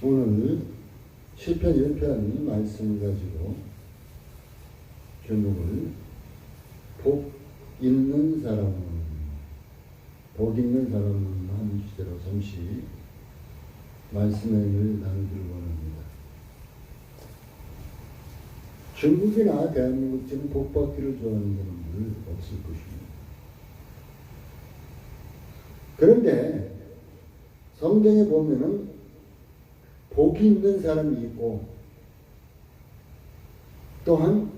오늘 시편 1편 말씀을 가지고 제목을 복 있는 사람, 복 있는 사람 하는 주제로 잠시 말씀을 나누기를 원합니다. 중국이나 대한민국처럼 복 받기를 좋아하는 사람들 없을 것입니다. 그런데 성경에 보면은 복이 있는 사람이 있고 또한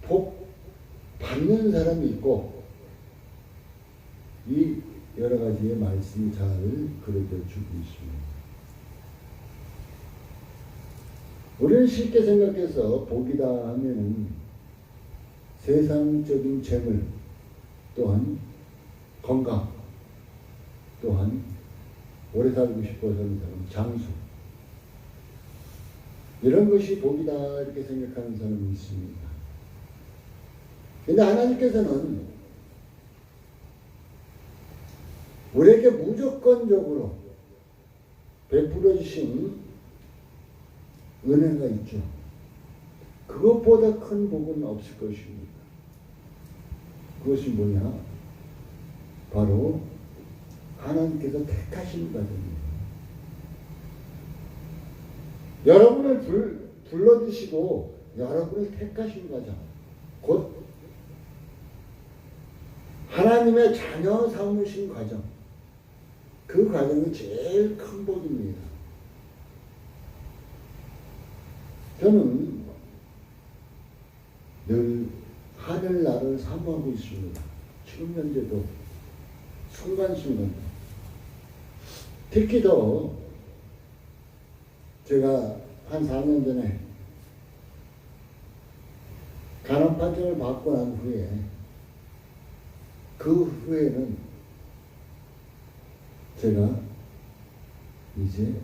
복 받는 사람이 있고 이 여러 가지의 말씀이 잘 그려져 주고 있습니다. 우리는 쉽게 생각해서 복이다 하면은 세상적인 재물 또한 건강 또한 오래 살고 싶어서 하는 사람 장수 이런 것이 복이다 이렇게 생각하는 사람이 있습니다. 근데 하나님께서는 우리에게 무조건적으로 베풀어 주신 은혜가 있죠. 그것보다 큰 복은 없을 것입니다. 그것이 뭐냐? 바로 하나님께서 택하신 과정입니다. 여러분을 불러주시고 여러분을 택하신 과정, 곧 하나님의 자녀 삼으신 과정, 그 과정이 제일 큰 복입니다. 저는 늘 하늘나라를 사모하고 있습니다. 지금 현재도 순간순간 특히 더 제가 한 4년 전에 간암 판정을 받고 난 후에 그 후에는 제가 이제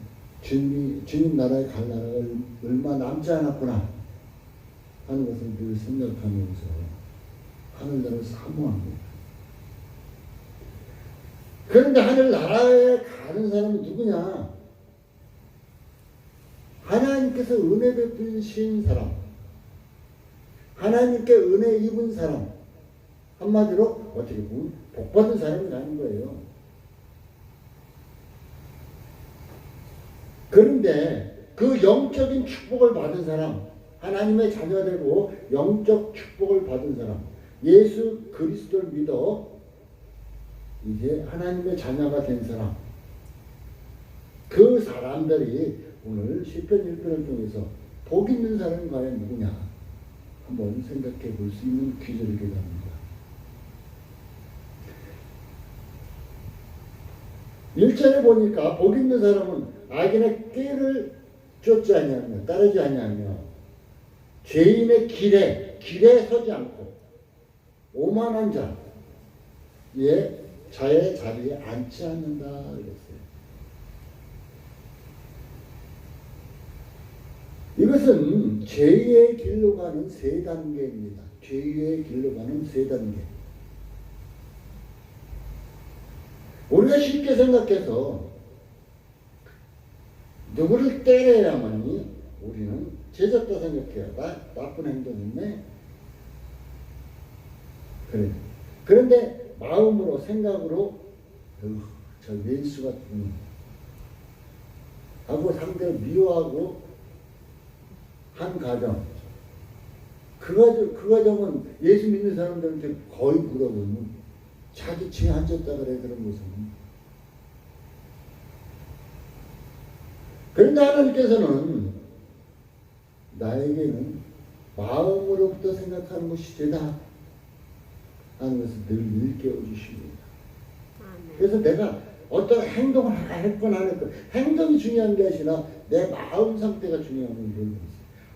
주님 나라에 갈 나라가 얼마 남지 않았구나 하는 것을 늘 생각하면서 하늘나라를 사모합니다. 그런데 하늘나라에 가는 사람은 누구냐? 하나님께서 은혜 베푸신 사람, 하나님께 은혜 입은 사람, 한마디로 어떻게 보면 복받은 사람이 가는 거예요. 그런데 그 영적인 축복을 받은 사람, 하나님의 자녀되고 영적 축복을 받은 사람, 예수 그리스도를 믿어 이제 하나님의 자녀가 된 사람, 그 사람들이 오늘 시편 1편을 통해서 복 있는 사람이 과연 누구냐 한번 생각해 볼 수 있는 퀴즈를 기도합니다. 1절에 보니까 복 있는 사람은 악인의 꾀를 쫓지 아니하며 따르지 아니하며 죄인의 길에 서지 않고 오만한 자의 자리에 앉지 않는다 그랬어요. 이것은 죄의 길로 가는 세 단계입니다. 죄의 길로 가는 세 단계. 우리가 쉽게 생각해서 누구를 때려야만이 우리는 죄졌다 생각해요. 나쁜 행동했네. 그래. 그런데 마음으로 생각으로 저 왼수 같은 하고 상대를 미워하고 한 가정, 그 가정은 예수 믿는 사람들한테 거의 물어보면 자기 죄 앉았다 그래. 그런 것은. 그런데 하나님께서는 나에게는 마음으로부터 생각하는 것이 죄다 하는 것을 늘 일깨워 주십니다. 그래서 내가 어떤 행동을 했건 안 했건 행동이 중요한 게 아니라 내 마음 상태가 중요한 건 있어요.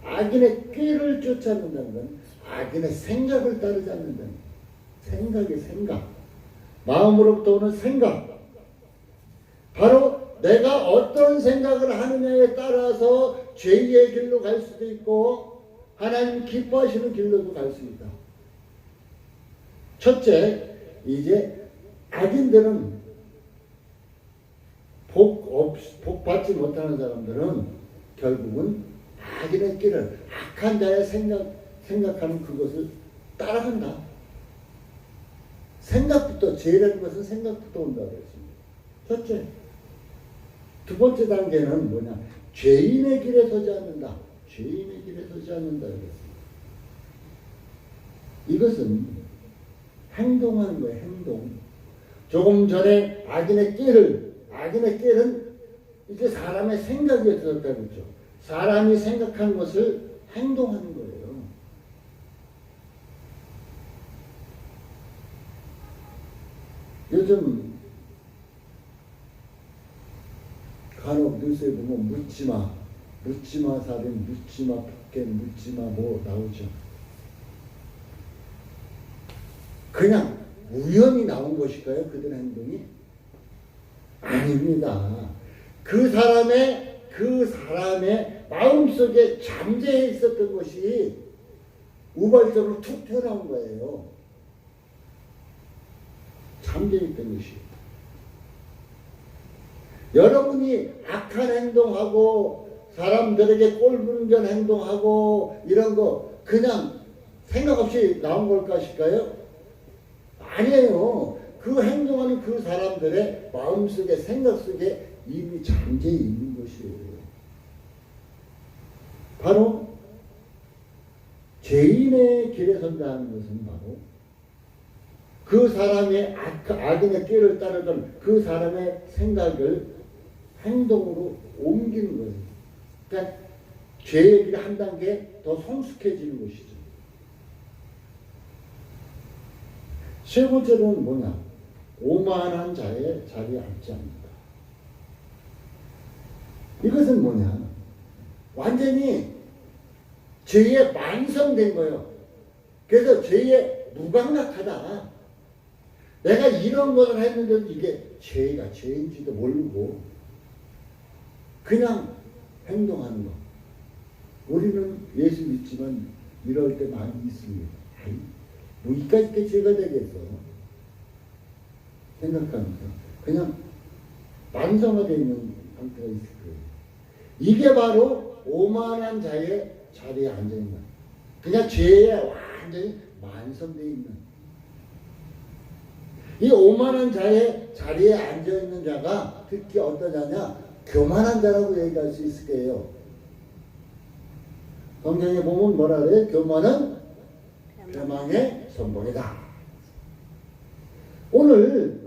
악인의 꾀를 쫓아낸다는 건 악인의 생각을 따르지 않는다는 생각의 생각, 마음으로부터 오는 생각, 바로 내가 어떤 생각을 하느냐에 따라서 죄의 길로 갈 수도 있고 하나님 기뻐하시는 길로도 갈 수 있다. 첫째, 이제 악인들은 복 받지 못하는 사람들은 결국은 악인의 길을, 악한 자의 생각하는 그것을 따라간다. 생각부터, 죄라는 것은 생각부터 온다고 했습니다. 첫째. 두 번째 단계는 뭐냐? 죄인의 길에 서지 않는다. 죄인의 길에 서지 않는다. 그랬습니다. 이것은 행동하는 거예요. 행동. 조금 전에 악인의 깨는 이제 사람의 생각에 들었다고 했죠. 사람이 생각하는 것을 행동하는 거예요. 요즘 간혹 뉴스에 보면 묻지마 살인, 묻지마 폭행, 묻지마 뭐 나오죠. 그냥 우연히 나온 것일까요? 그들의 행동이? 아닙니다. 그 사람의 마음속에 잠재해 있었던 것이 우발적으로 툭 튀어나온 거예요. 잠재해 있던 것이. 여러분이 악한 행동하고 사람들에게 꼴불견 행동하고 이런 거 그냥 생각 없이 나온 걸 것일까요? 아니에요. 그 행동하는 그 사람들의 마음속에 생각 속에 이미 잠재해 있는 것이에요. 바로 죄인의 길에 선다는 것은 바로 그 사람의 악인의 길을 따르던 그 사람의 생각을 행동으로 옮기는 거예요. 그러니까 죄의 길이 한 단계 더 성숙해지는 것이죠. 세 번째는 뭐냐? 오만한 자의 자리에 앉지 않는다. 이것은 뭐냐? 완전히 죄에 만성된 거예요. 그래서 죄에 무감각하다. 내가 이런 것을 했는데도 이게 죄인지도 모르고 그냥 행동하는 거. 우리는 예수 믿지만 이럴 때 많이 있습니다. 뭐 이까짓 게 죄가 되겠어. 생각하면서 그냥 만성화되어 있는 상태가 있을 거예요. 이게 바로 오만한 자의 자리에 앉아있는 거예요. 그냥 죄에 완전히 만성되어 있는. 이 오만한 자의 자리에 앉아있는 자가 특히 어떤 자냐? 교만한 자라고 얘기할 수 있을 거예요. 성경에 보면 뭐라 그래요? 교만은 패망의 선봉이다. 오늘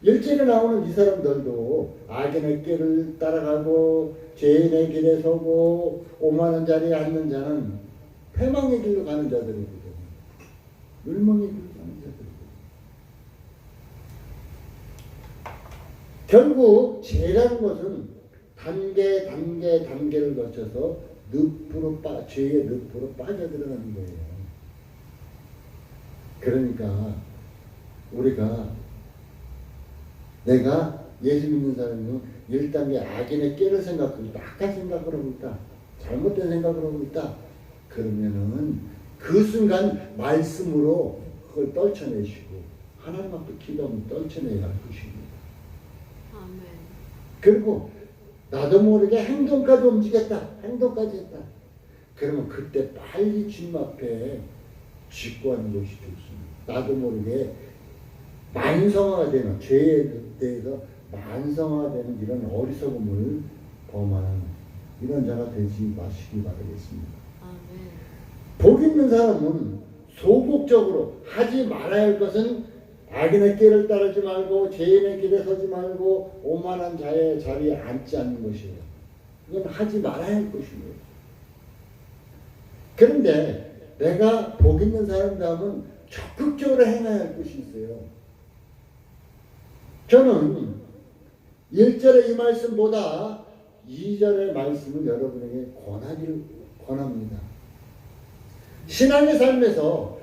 일절에 나오는 이 사람들도 악인의 길을 따라가고 죄인의 길에 서고 오만한 자리에 앉는 자는 패망의 길로 가는 자들이거든요. 멸망의 길로 가는 자들이거든요. 결국 죄라는 것은 단계를 거쳐서 죄의 늪으로 빠져들어가는 거예요. 그러니까 내가 예수 믿는 사람은 1단계 악인의 깨를 생각하고 있다. 악한 생각을 하고 있다. 잘못된 생각을 하고 있다. 그러면은 그 순간 말씀으로 그걸 떨쳐내시고 하나님 앞에 기도하면 떨쳐내야 할 것입니다. 아멘. 그리고 나도 모르게 행동까지 움직였다. 행동까지 했다. 그러면 그때 빨리 주님 앞에 직구하는 것이 좋습니다. 나도 모르게 만성화가 되는, 죄에 대해서 만성화가 되는 이런 어리석음을 범하는 이런 자가 되지 마시기 바라겠습니다. 아멘. 복 있는 사람은 소극적으로 하지 말아야 할 것은 악인의 길을 따르지 말고 죄인의 길에 서지 말고 오만한 자의 자리에 앉지 않는 것이에요. 이건 하지 말아야 할 것이에요. 그런데 내가 복 있는 사람이라면 적극적으로 행해야 할 것이 있어요. 저는 1절의 이 말씀보다 2절의 말씀을 여러분에게 권합니다. 신앙의 삶에서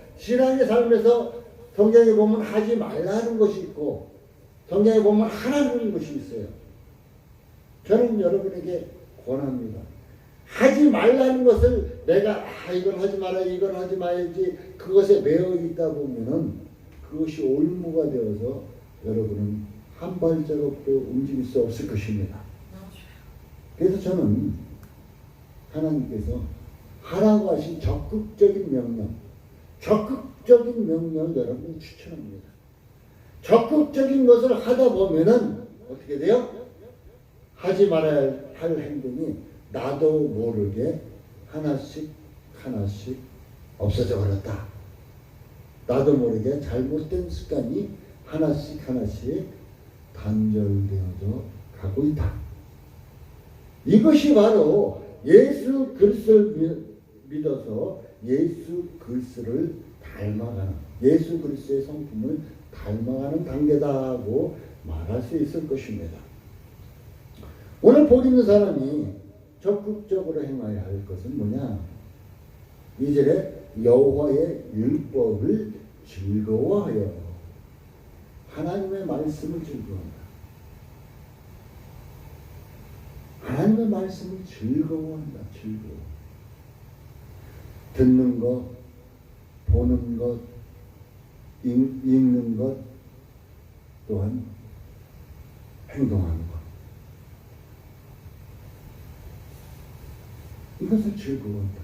성경에 보면 하지 말라는 것이 있고 성경에 보면 하라는 것이 있어요. 저는 여러분에게 권합니다. 하지 말라는 것을 내가 이건 하지 마라, 이건 하지 말지 그것에 매여 있다 보면은 그것이 올무가 되어서 여러분은 한 발자국도 움직일 수 없을 것입니다. 그래서 저는 하나님께서 하라고 하신 적극적인 명령을 여러분이 추천합니다. 적극적인 것을 하다 보면은 어떻게 돼요? 하지 말아야 할 행동이 나도 모르게 하나씩 없어져 버렸다. 나도 모르게 잘못된 습관이 하나씩 단절되어져 가고 있다. 이것이 바로 예수 그리스도를 믿어서 예수 그리스도를 닮아가는, 예수 그리스도의 성품을 닮아가는 단계다고 말할 수 있을 것입니다. 오늘 복 있는 사람이 적극적으로 행해야 할 것은 뭐냐? 2절에 여호와의 율법을 즐거워하여, 하나님의 말씀을 즐거워한다. 하나님의 말씀을 즐거워한다. 듣는 것, 보는 것, 읽는 것, 또한 행동하는 것. 이것을 즐거워한다.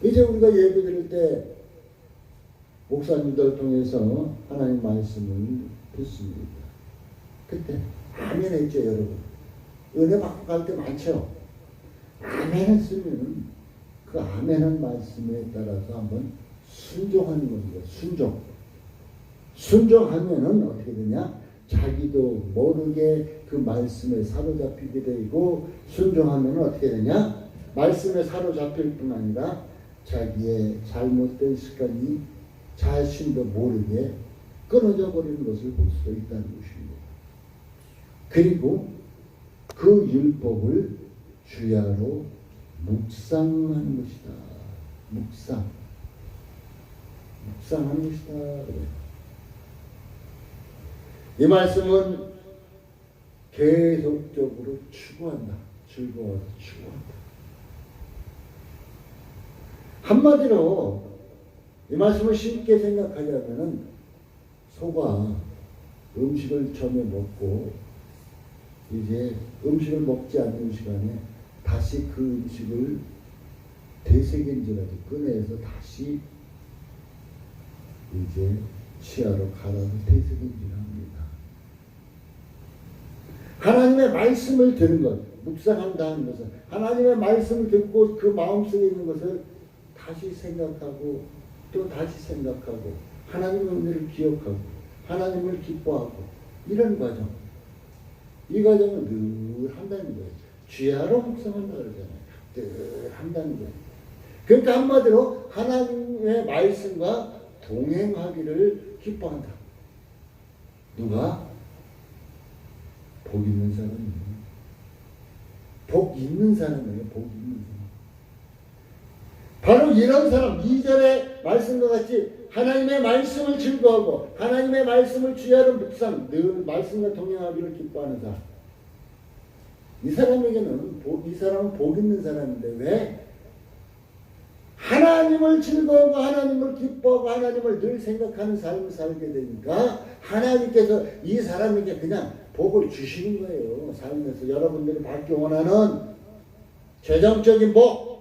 이제 우리가 예배 드릴 때 목사님들 통해서 하나님 말씀을 듣습니다. 그때 아멘 했죠, 여러분. 은혜 받고 갈 때 많죠. 아멘 했으면 그 아멘한 말씀에 따라서 한번 순종하는 겁니다. 순종하면은 어떻게 되냐? 자기도 모르게 그 말씀에 사로잡히게 되고, 순종하면은 어떻게 되냐? 말씀에 사로잡힐 뿐 아니라 자기의 잘못된 습관이 자신도 모르게 끊어져 버리는 것을 볼 수 있다는 것입니다. 그리고 그 율법을 주야로 묵상하는 것이다. 묵상하는 것이다. 이 말씀은 계속적으로 추구한다. 즐거워서 추구한다. 한마디로 이 말씀을 쉽게 생각하자면은, 소가 음식을 처음에 먹고 이제 음식을 먹지 않는 시간에 다시 그 음식을 되새김질하지, 꺼내서 다시 이제 치아로 갈아서 되새김질합니다. 하나님의 말씀을 들은 것, 묵상한다는 것은 하나님의 말씀을 듣고 그 마음속에 있는 것을 다시 생각하고 또 다시 생각하고 하나님의 은혜를 기억하고 하나님을 기뻐하고, 이런 과정. 이 과정을 늘 한다는 거예요. 주야로 묵상한다 그러잖아요. 늘 한다는 거예요. 그러니까 한마디로 하나님의 말씀과 동행하기를 기뻐한다. 누가? 복 있는 사람이에요. 복 있는 사람이에요. 복 있는 사람. 바로 이런 사람, 2절의 말씀과 같이 하나님의 말씀을 즐거워하고 하나님의 말씀을 주야로 묵상, 늘 말씀과 동행하기를 기뻐하는 사람. 이 사람에게는 이 사람은 복 있는 사람인데, 왜? 하나님을 즐거워하고 하나님을 기뻐하고 하나님을 늘 생각하는 삶을 살게 되니까 하나님께서 이 사람에게 그냥 복을 주시는 거예요. 삶에서 여러분들이 받기 원하는 재정적인 복,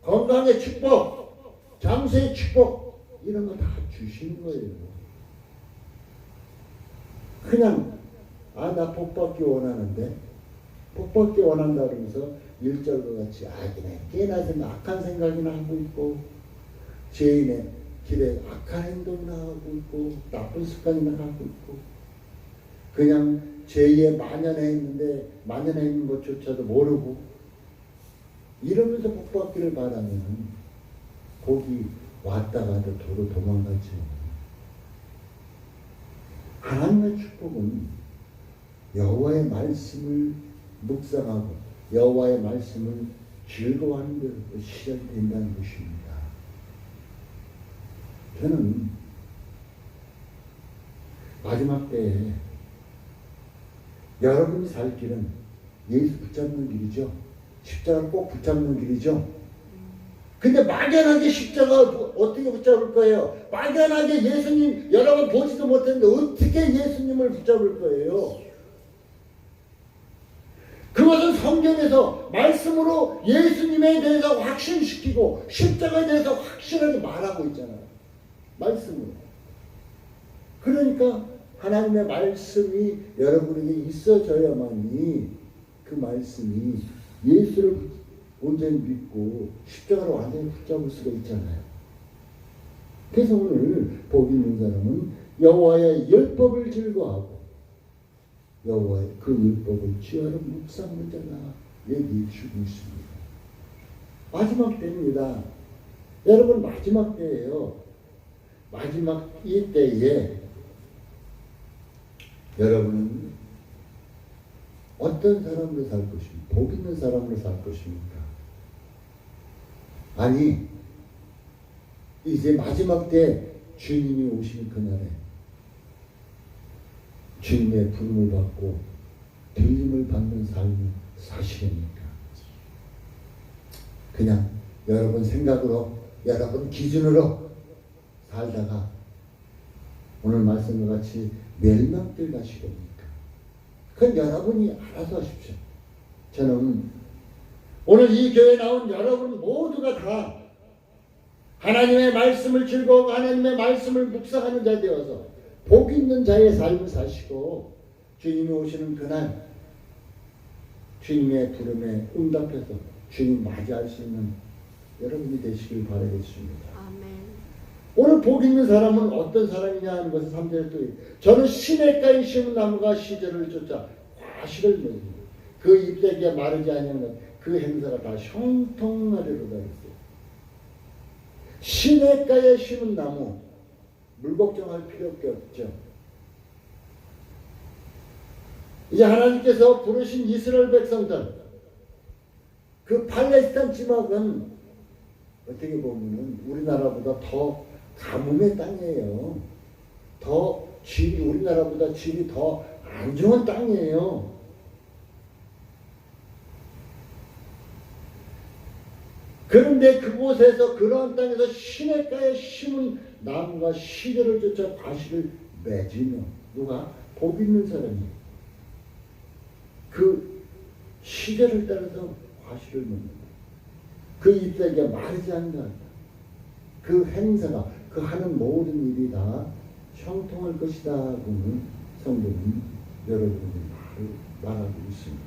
건강의 축복, 장수의 축복, 이런 거 다 주시는 거예요. 그냥 나 복 받기 원하는데, 복 받기 원한다 그러면서 1절과 같이 그냥 깨나 악한 생각이나 하고 있고, 죄인의 길에 악한 행동이나 하고 있고, 나쁜 습관이나 하고 있고, 그냥 죄에 만연해 있는 것조차도 모르고 이러면서 복 받기를 바라면 복이 왔다가도 도로 도망가죠. 하나님의 축복은 여호와의 말씀을 묵상하고 여호와의 말씀을 즐거워하는 데로 시작된다는 것입니다. 저는 마지막 때에 여러분이 살 길은 예수 붙잡는 길이죠. 십자가를 꼭 붙잡는 길이죠. 근데 막연하게 십자가 어떻게 붙잡을 거예요? 막연하게 예수님 여러분 보지도 못했는데 어떻게 예수님을 붙잡을 거예요? 그것은 성경에서 말씀으로 예수님에 대해서 확신시키고 십자가에 대해서 확실하게 말하고 있잖아요. 말씀으로. 그러니까 하나님의 말씀이 여러분에게 있어져야만이 그 말씀이 예수를 온전히 믿고 십자가로 완전히 붙잡을 수가 있잖아요. 그래서 오늘 복 있는 사람은 여호와의 율법을 즐거워하고 여호와의 그 율법을 주야로 묵상하는 자라 얘기해 주고 있습니다. 마지막 때입니다. 여러분 마지막 때예요. 마지막 이 때에 여러분은 어떤 사람으로 살 것입니까? 복 있는 사람으로 살 것입니까? 아니 이제 마지막 때 주님이 오시는 그날에 주님의 부름을 받고 들림을 받는 삶을 사시렵니까? 그냥 여러분 생각으로 여러분 기준으로 살다가 오늘 말씀과 같이 멸망될 가시렵니까? 그건 여러분이 알아서 하십시오. 저는 오늘 이 교회에 나온 여러분 모두가 다 하나님의 말씀을 즐거워하고 하나님의 말씀을 묵상하는 자 되어서 복 있는 자의 삶을 사시고 주님이 오시는 그날 주님의 부름에 응답해서 주님 맞이할 수 있는 여러분이 되시길 바라겠습니다. 아멘. 오늘 복 있는 사람은 어떤 사람이냐 하는 것을 3절에 또 저는 시냇가에 심은 나무가 시절을 쫓아 과실을 맺는 그 잎새기에 마르지 아니하는 그 행사가 다 형통하리로다 했어요. 시냇가에 심은 나무 물 걱정할 필요 없죠. 이제 하나님께서 부르신 이스라엘 백성들 그 팔레스타인 지막은 어떻게 보면은 우리나라보다 더 가뭄의 땅이에요. 더 질이 우리나라보다 질이 더 안 좋은 땅이에요. 그런데 그곳에서 그러한 땅에서 시냇가에 심은 나무가 시절을 쫓아 과실을 맺으며 누가? 복 있는 사람이 그 시절을 따라서 과실을 맺는다. 그 잎사귀가 마르지 않는다. 그 행사가 그 하는 모든 일이 다 형통할 것이다. 고는 성경은 여러분의 말하고 있습니다.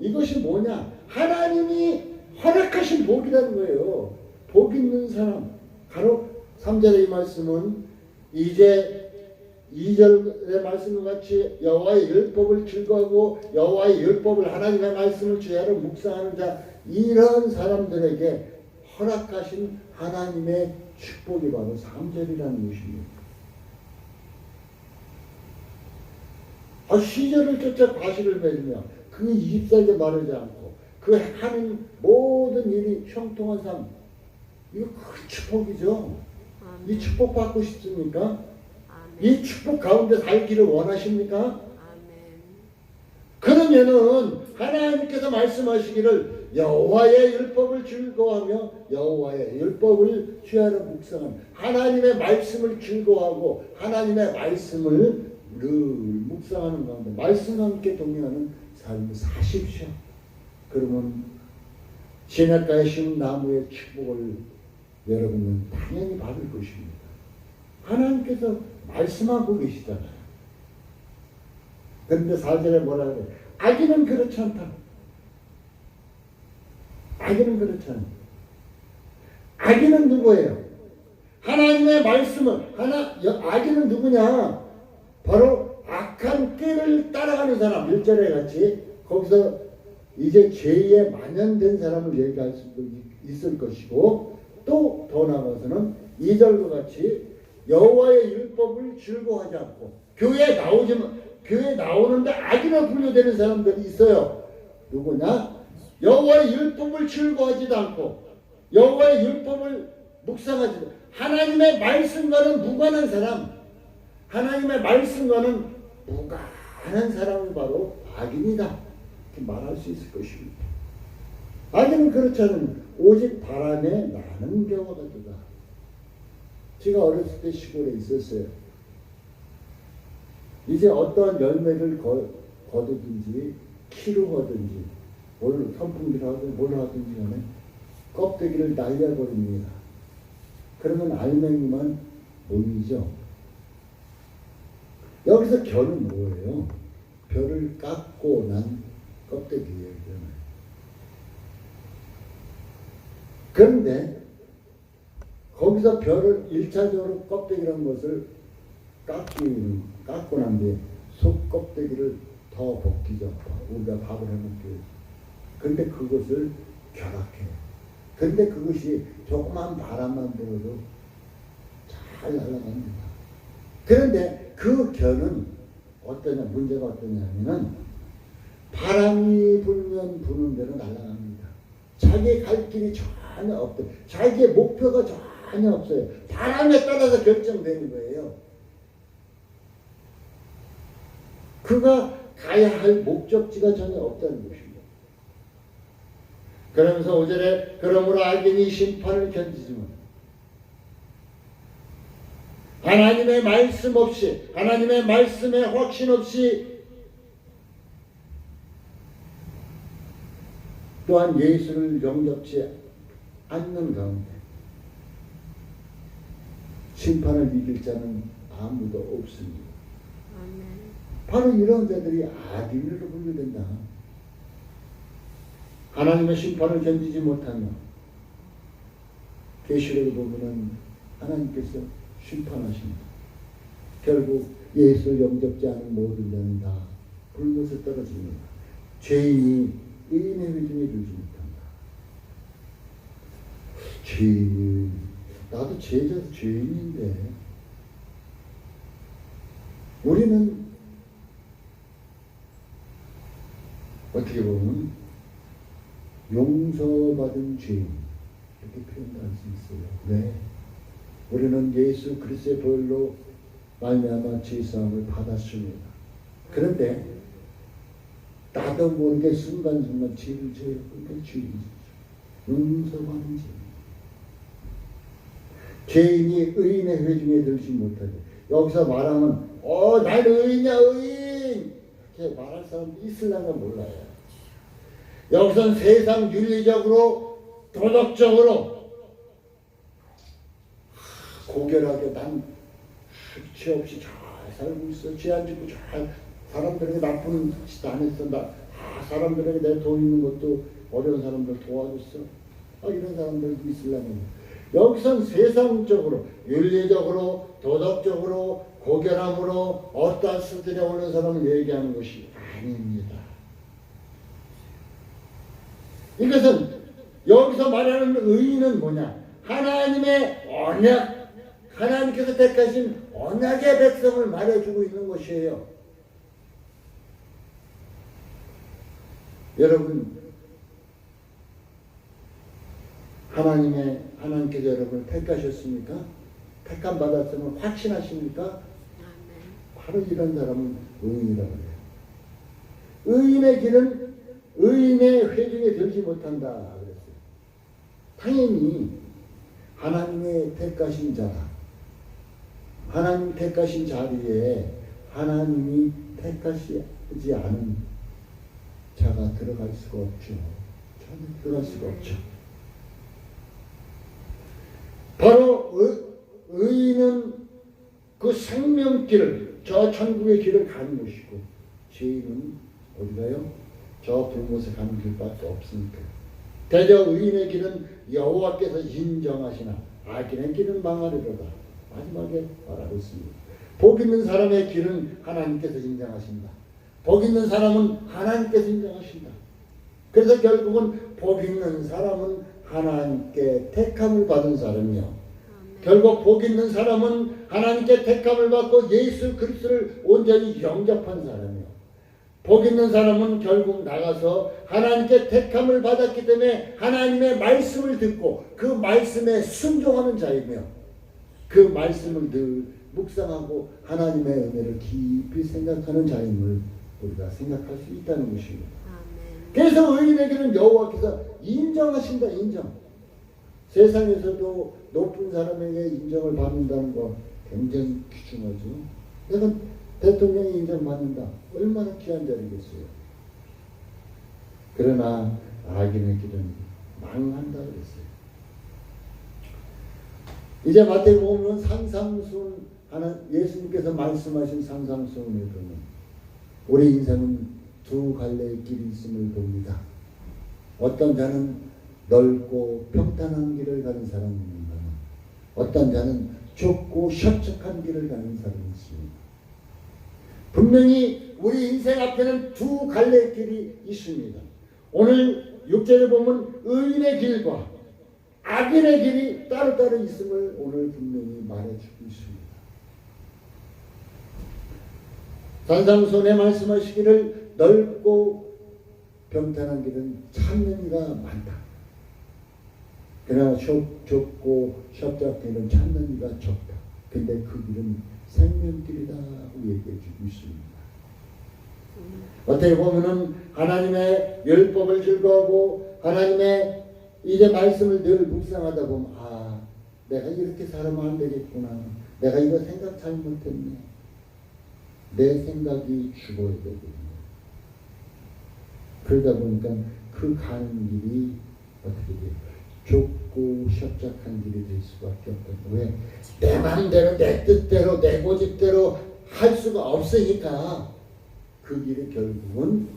이것이 뭐냐? 하나님이 허락하신 복이라는 거예요. 복 있는 사람. 바로 3절의 이 말씀은 이제 2절의 말씀과 같이 여호와의 율법을 즐거워하고 여호와의 율법을 하나님의 말씀을 주야로 묵상하는 자 이런 사람들에게 허락하신 하나님의 축복이 바로 3절이라는 것입니다. 시절을 쫓아 과실을 맺으며 그 잎사귀에 마르지 않고 그 하는 모든 일이 형통한 삶 이거 큰 축복이죠. 이 축복 받고 싶습니까? 이 축복 가운데 살기를 원하십니까? 그러면은 하나님께서 말씀하시기를 여호와의 율법을 즐거워하며 여호와의 율법을 주야로 묵상하며 하나님의 말씀을 즐거워하고 하나님의 말씀을 늘 묵상하는 가운데 말씀과 함께 동행하는 삶을 사십시오. 그러면 시냇가에 심은 나무의 축복을 여러분은 당연히 받을 것입니다. 하나님께서 말씀하고 계시잖아요. 그런데 4절에 뭐라 그래요? 악인은 그렇지 않다. 악인은 그렇지 않다. 악인은 누구예요? 하나님의 말씀을 악인은 누구냐? 바로 악한 꾀를 따라가는 사람. 1절에 같이 거기서 이제 죄에 만연된 사람을 얘기할 수도 있을 것이고 또 더 나아가서는 2절과 같이 여호와의 율법을 즐거워하지 않고 교회에 나오는데 악인으로 분류되는 사람들이 있어요. 누구냐? 여호와의 율법을 즐거워하지도 않고 여호와의 율법을 묵상하지도 않고 하나님의 말씀과는 무관한 사람, 하나님의 말씀과는 무관한 사람이 바로 악인이다 이렇게 말할 수 있을 것입니다. 아니면 그렇지 않으면 오직 바람에 나는 경우가 되다. 제가 어렸을 때 시골에 있었어요. 이제 어떠한 열매를 거두든지 키로 하든지 선풍기를 하든지 뭘 하든지 간에 껍데기를 날려버립니다. 그러면 알맹이만 모이죠. 여기서 결은 뭐예요? 벼를 깎고 난 껍데기예요. 그런데 거기서 벼를 1차적으로 껍데기라는 것을 깎고 난 뒤에 속 껍데기를 더 벗기죠. 우리가 밥을 해먹기. 그런데 그것을 결합해요. 그런데 그것이 조그만 바람만 불어도 잘 날아갑니다. 그런데 그 견은 문제가 어떠냐면은 바람이 불면 부는 대로 날아갑니다. 자기의 갈 길이 전혀 없대. 자기의 목표가 전혀 없어요. 바람에 따라서 결정되는 거예요. 그가 가야 할 목적지가 전혀 없다는 것입니다. 그러면서 5절에 그러므로 악인이 심판을 견디지만 하나님의 말씀 없이, 하나님의 말씀에 확신 없이 또한 예수를 영접지 않는 가운데 심판을 이길 자는 아무도 없습니다. 아멘. 바로 이런 자들이 악인으로 분류된다. 하나님의 심판을 견디지 못하며 계시록에 보면은 하나님께서 심판하십니다. 결국 예수를 영접지 않은 모든 자는 다 불못에 떨어집니다. 죄인이 의인의 회중에 들지 못한다. 죄인, 나도 죄인인데 우리는 어떻게 보면 용서받은 죄인 이렇게 표현할 수 있어요. 왜? 우리는 예수 그리스도의 보혈로 말미암아 죄사함을 받았습니다. 그런데 나도 모르게 순간순간 죄를 져요. 그러니까 죄인이죠. 용서받은 죄인. 죄인이 의인의 회중에 들지 못하죠. 여기서 말하면 난 의인이야 의인 이렇게 말할 사람도 있을려나 몰라요. 여기선 세상 윤리적으로 도덕적으로 고결하게 난 죄 없이 잘 살고 있어. 죄 안 짓고 잘 사람들에게 나쁜 짓 안 했어. 사람들에게 내 돈 있는 것도 어려운 사람들 도와줬어. 이런 사람들도 있으려면 여기선 세상적으로 윤리적으로 도덕적으로 고결함으로 어떠한 수준에 오는 사람을 얘기하는 것이 아닙니다. 이것은 여기서 말하는 의인은 뭐냐? 하나님의 언약, 하나님께서 택하신 언약의 백성을 말해주고 있는 것이에요. 여러분, 하나님께서 여러분을 택하셨습니까? 택함 받았으면 확신하십니까? 바로 이런 사람은 의인이라고 해요. 의인의 길은 의인의 회중에 들지 못한다 그랬어요. 당연히 하나님의 택하신 자라. 하나님 택하신 자리에 하나님이 택하시지 않은 자가 들어갈 수가 없죠. 전혀 들어갈 수가 없죠. 바로 의인은 그 생명길을, 저 천국의 길을 가는 것이고 죄인은 어디 가요? 저 불못에 가는 길밖에 없으니까. 대저 의인의 길은 여호와께서 인정하시나 악인의 길은 망하리로다. 마지막에 말하고 있습니다. 복 있는 사람의 길은 하나님께서 인정하신다. 복 있는 사람은 하나님께서 인정하신다. 그래서 결국은 복 있는 사람은 하나님께 택함을 받은 사람이요. 결국 복 있는 사람은 하나님께 택함을 받고 예수 그리스도를 온전히 영접한 사람이요. 복 있는 사람은 결국 나가서 하나님께 택함을 받았기 때문에 하나님의 말씀을 듣고 그 말씀에 순종하는 자이며 그 말씀을 늘 묵상하고 하나님의 은혜를 깊이 생각하는 자임을 우리가 생각할 수 있다는 것입니다. 그래서 의인에게는 여호와께서 인정하신다. 인정. 세상에서도 높은 사람에게 인정을 받는다는 거 굉장히 귀중하죠. 내가 대통령이 인정받는다. 얼마나 귀한 자리겠어요. 그러나 악인의 길은 망한다 그랬어요. 이제 마태복음은 산상수훈 하는 예수님께서 말씀하신 산상수훈에서는 우리 인생은 두 갈래의 길이 있음을 봅니다. 어떤 자는 넓고 평탄한 길을 가는 사람이 있는가, 어떤 자는 좁고 협착한 길을 가는 사람이 있습니다. 분명히 우리 인생 앞에는 두 갈래의 길이 있습니다. 오늘 6절에 보면 의인의 길과 악인의 길이 따로따로 있음을 오늘 분명히 말해주고 있습니다. 산상수훈에 말씀하시기를 넓고 평탄한 길은 찾는 이가 많다. 그러나 좁고 협착한 길은 찾는 이가 적다. 근데 그 길은 생명길이다 하고 얘기해주고 있습니다. 어떻게 보면은 하나님의 율법을 즐거워하고 하나님의 이제 말씀을 늘 묵상하다 보면 내가 이렇게 살면 안 되겠구나. 내가 이거 생각 잘못했네. 내 생각이 죽어야 되거든요. 그러다 보니까 그 가는 길이 어떻게 돼요? 좁고 협착한 길이 될 수밖에 없다. 왜? 내 마음대로 내 뜻대로 내 고집대로 할 수가 없으니까 그 길이 결국은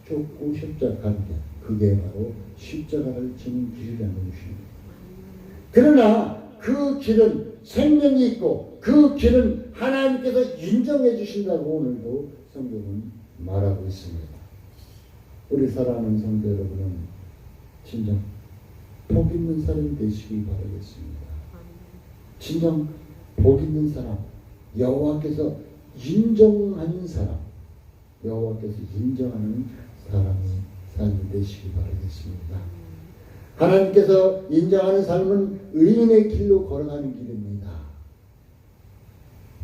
좁고 협착한 길. 그게 바로 십자가를 지는 길이라는 것입니다. 그러나 그 길은 생명이 있고 그 길은 하나님께서 인정해 주신다고 오늘도 성경은 말하고 있습니다. 우리 사랑하는 성도 여러분은 진정 복 있는 사람이 되시길 바라겠습니다. 진정 복 있는 사람, 여호와께서 인정하는 사람, 여호와께서 인정하는 사람이 삶이 되시길 바라겠습니다. 하나님께서 인정하는 삶은 의인의 길로 걸어가는 길입니다.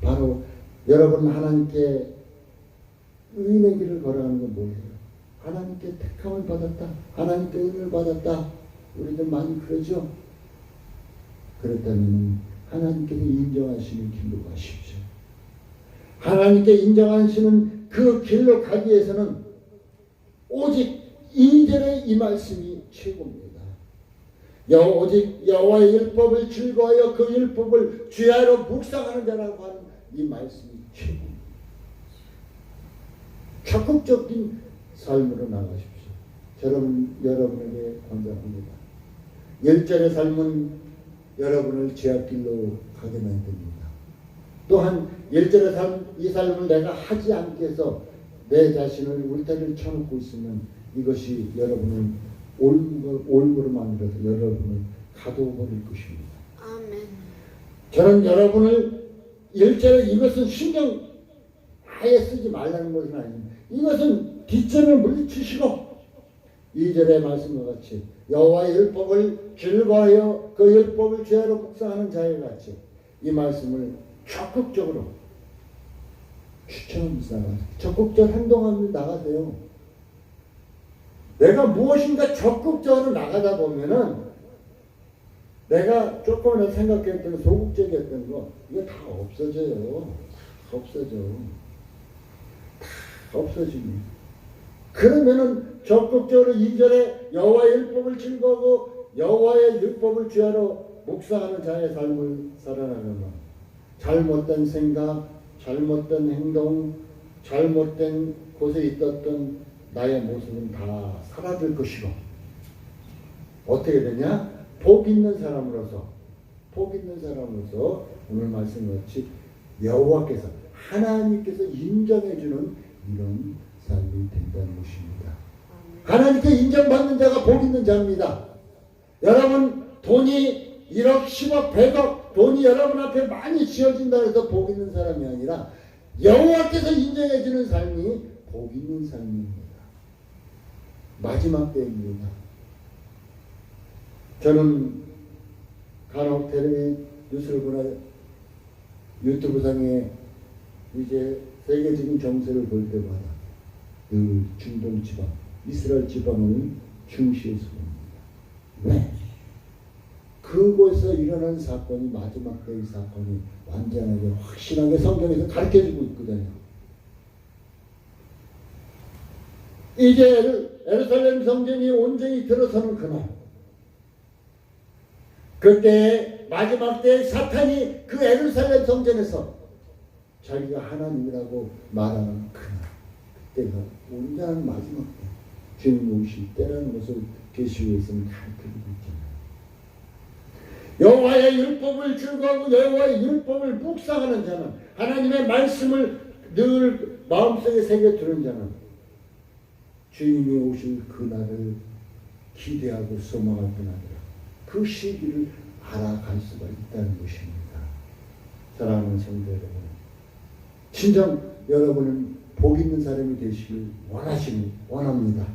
바로 여러분 하나님께 의인의 길을 걸어가는 건 뭐예요? 하나님께 택함을 받았다. 하나님께 은혜를 받았다. 우리들 많이 그러죠? 그렇다면 하나님께서 인정하시는 길로 가십시오. 하나님께 인정하시는 그 길로 가기 위해서는 오직 2절의 이 말씀이 최고입니다. 오직 여호와의 율법을 즐거워하여 그 율법을 주야로 묵상하는 자라고 하는 이 말씀이 최고입니다. 적극적인 삶으로 나가십시오. 저는 여러분에게 권장합니다. 1절의 삶은 여러분을 제약길로 가게 만듭니다. 또한 1절의 삶, 이 삶을 내가 하지 않게 해서 내 자신을 울타리를 쳐놓고 있으면 이것이 여러분을 올무로 만들어서 여러분을 가둬버릴 것입니다. 아멘. 저는 여러분을 1절에 이것은 신경 아예 쓰지 말라는 것은 아닙니다. 이것은 뒷전을 물리치시고 2절의 말씀과 같이 여호와의 율법을 즐거워하여 그 율법을 죄로 묵상하는 자에 같이 이 말씀을 적극적으로 추천합니다. 적극적 행동하며 나가세요. 내가 무엇인가 적극적으로 나가다 보면은 내가 조금이나 생각했던 소극적이었던 거 이거 다 없어져요. 다 없어집니다. 그러면은 적극적으로 2절에 여호와의 율법을 즐거워하고 여호와의 율법을 주야로 묵상하는 자의 삶을 살아나가면 잘못된 생각, 잘못된 행동, 잘못된 곳에 있었던 나의 모습은 다 사라질 것이고 어떻게 되냐? 복 있는 사람으로서 오늘 말씀같이 여호와께서 하나님께서 인정해주는 이런 삶이 된다는 것입니다. 하나님께 인정받는 자가 복 있는 자입니다. 여러분 돈이 1억, 10억, 100억 돈이 여러분 앞에 많이 지어진다 해서 복 있는 사람이 아니라 여호와께서 인정해주는 삶이 복 있는 삶입니다. 마지막 때입니다. 저는 간혹 텔레비 뉴스를 보나 유튜브상에 이제 세계적인 정세를 볼 때마다 늘 중동 지방, 이스라엘 지방을 중시해서 봅니다. 왜? 그곳에서 일어난 사건이 마지막 때의 사건이 완전하게 확실하게 성경에서 가르쳐주고 있거든요. 이제 예루살렘 성전이 온전히 들어서는 그날, 그때 마지막 때 사탄이 그 예루살렘 성전에서 자기가 하나님이라고 말하는 그날, 그때가 온전한 마지막 때, 주님 오실 때라는 것을 계시록에서는 가르쳐주고 있잖아요. 여호와의 율법을 즐거워하고 여호와의 율법을 묵상하는 자는, 하나님의 말씀을 늘 마음속에 새겨두는 자는 주님이 오실 그날을 기대하고 소망할 뿐 아니라 그 시기를 알아갈 수가 있다는 것입니다. 사랑하는 성도 여러분, 진정 여러분은 복 있는 사람이 되시길 원합니다.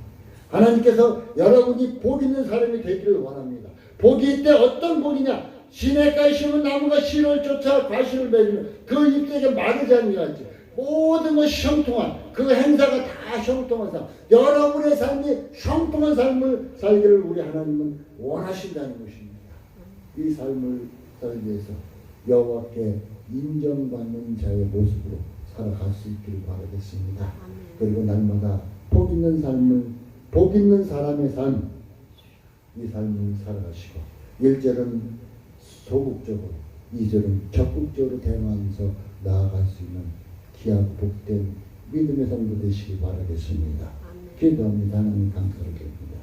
하나님께서 여러분이 복 있는 사람이 되기를 원합니다. 복이 이때 어떤 복이냐? 시냇가에 심은 나무가 씨를 쫓아 과실을 맺으면 그 잎새가 마르지 아니하지. 모든 것이 형통한, 그 행사가 다 형통한 삶, 여러분의 삶이 형통한 삶을 살기를 우리 하나님은 원하신다는 것입니다. 이 삶을 살기 위해서 여호와께 인정받는 자의 모습으로 살아갈 수 있기를 바라겠습니다. 그리고 날마다 복 있는 삶을, 복 있는 사람의 삶, 이 삶을 살아가시고 1절은 소극적으로, 2절은 적극적으로 대응하면서 나아갈 수 있는 귀하고 복된 믿음의 성도 되시기 바라겠습니다. 기도합니다. 하나님 감사를 드립니다.